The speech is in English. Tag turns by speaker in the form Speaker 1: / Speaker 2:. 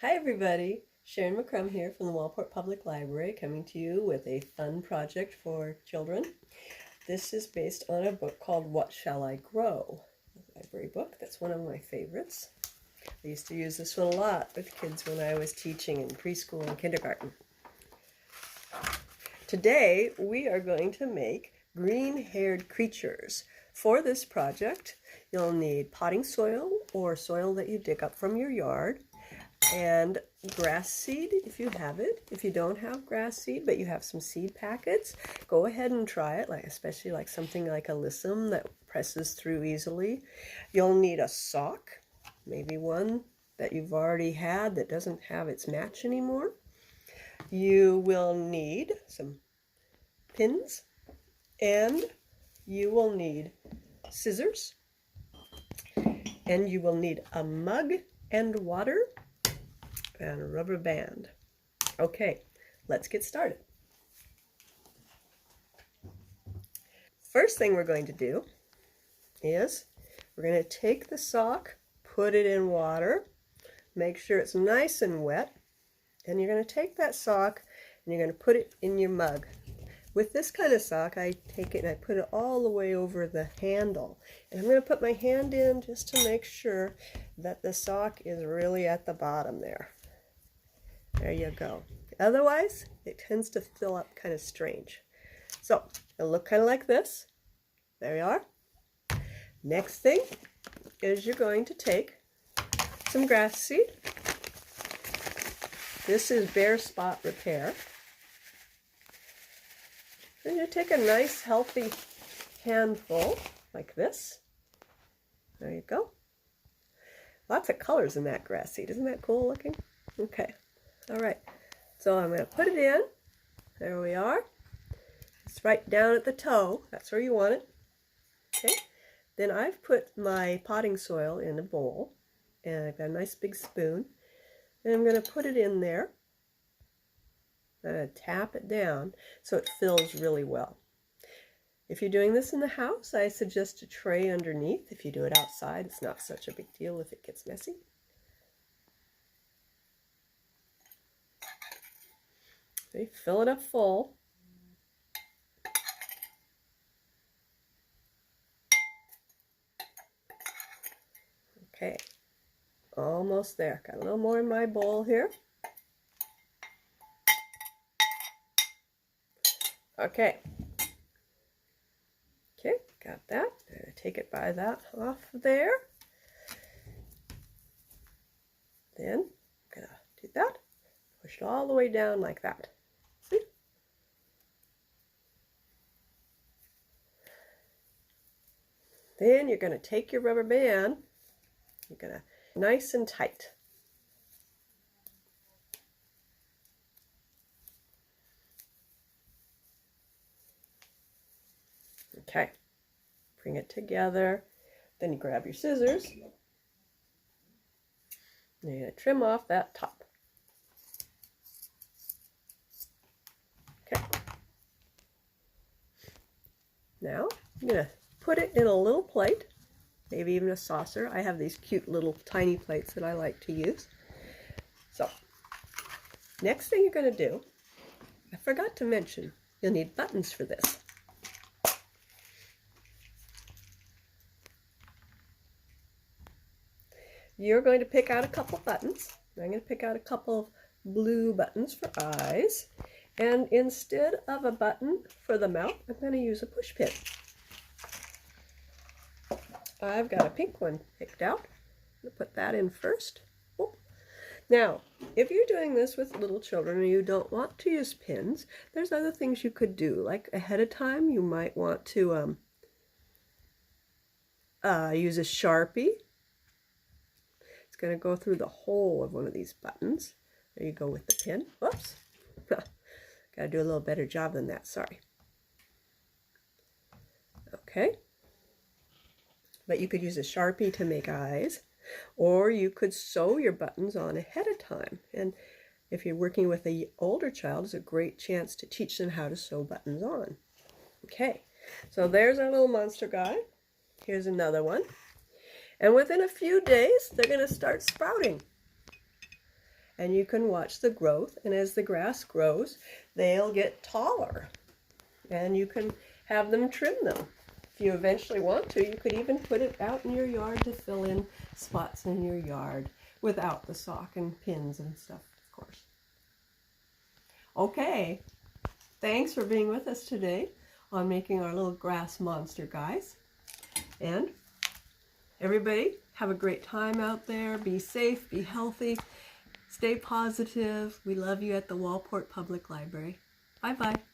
Speaker 1: Hi everybody, Sharon McCrum here from the Waldport Public Library, coming to you with a fun project for children. This is based on a book called What Shall I Grow? A library book. That's one of my favorites. I used to use this one a lot with kids when I was teaching in preschool and kindergarten. Today we are going to make green-haired creatures. For this project, you'll need potting soil or soil that you dig up from your yard, and grass seed if you have it. If you don't have grass seed but you have some seed packets, go ahead and try it, especially like something like alyssum that presses through easily. You'll need a sock, maybe one that you've already had that doesn't have its match anymore. You will need some pins, and you will need scissors, and you will need a mug and water and a rubber band. Okay, let's get started. First thing we're going to do is we're going to take the sock, put it in water, make sure it's nice and wet, and you're going to take that sock and you're going to put it in your mug. With this kind of sock, I take it and I put it all the way over the handle. And I'm going to put my hand in just to make sure that the sock is really at the bottom there. There you go. Otherwise, it tends to fill up kind of strange. So, it'll look kind of like this. There you are. Next thing is you're going to take some grass seed. This is Bare Spot Repair. And you take a nice, healthy handful like this. There you go. Lots of colors in that grass seed. Isn't that cool looking? Okay. All right, so I'm going to put it in. There we are. It's right down at the toe. That's where you want it. Okay. Then I've put my potting soil in a bowl, and I've got a nice big spoon. And I'm going to put it in there. I'm going to tap it down so it fills really well. If you're doing this in the house, I suggest a tray underneath. If you do it outside, it's not such a big deal if it gets messy. Okay, fill it up full. Okay, almost there. Got a little more in my bowl here. Okay. Okay, got that. Take it by that off there. Then I'm gonna do that. Push it all the way down like that. See? Then you're going to take your rubber band, you're going to nice and tight. Okay, bring it together. Then you grab your scissors. And you're going to trim off that top. Okay. Now, I'm going to put it in a little plate, maybe even a saucer. I have these cute little tiny plates that I like to use. So, next thing you're going to do, I forgot to mention, you'll need buttons for this. You're going to pick out a couple buttons. I'm going to pick out a couple of blue buttons for eyes. And instead of a button for the mouth, I'm going to use a push pin. I've got a pink one picked out. I'm going to put that in first. Oh. Now, if you're doing this with little children and you don't want to use pins, there's other things you could do. Like ahead of time, you might want to use a Sharpie. It's going to go through the whole of one of these buttons. There you go with the pin. Whoops. Got to do a little better job than that, sorry. Okay. But you could use a Sharpie to make eyes, or you could sew your buttons on ahead of time. And if you're working with an older child, it's a great chance to teach them how to sew buttons on. Okay, so there's our little monster guy. Here's another one. And within a few days, they're going to start sprouting. and you can watch the growth, and as the grass grows, they'll get taller, and you can have them trim them. If you eventually want to, you could even put it out in your yard to fill in spots in your yard without the sock and pins and stuff, of course. Okay, thanks for being with us today on making our little grass monster, guys. And everybody, have a great time out there. Be safe, be healthy, stay positive. We love you at the Waldport Public Library. Bye-bye.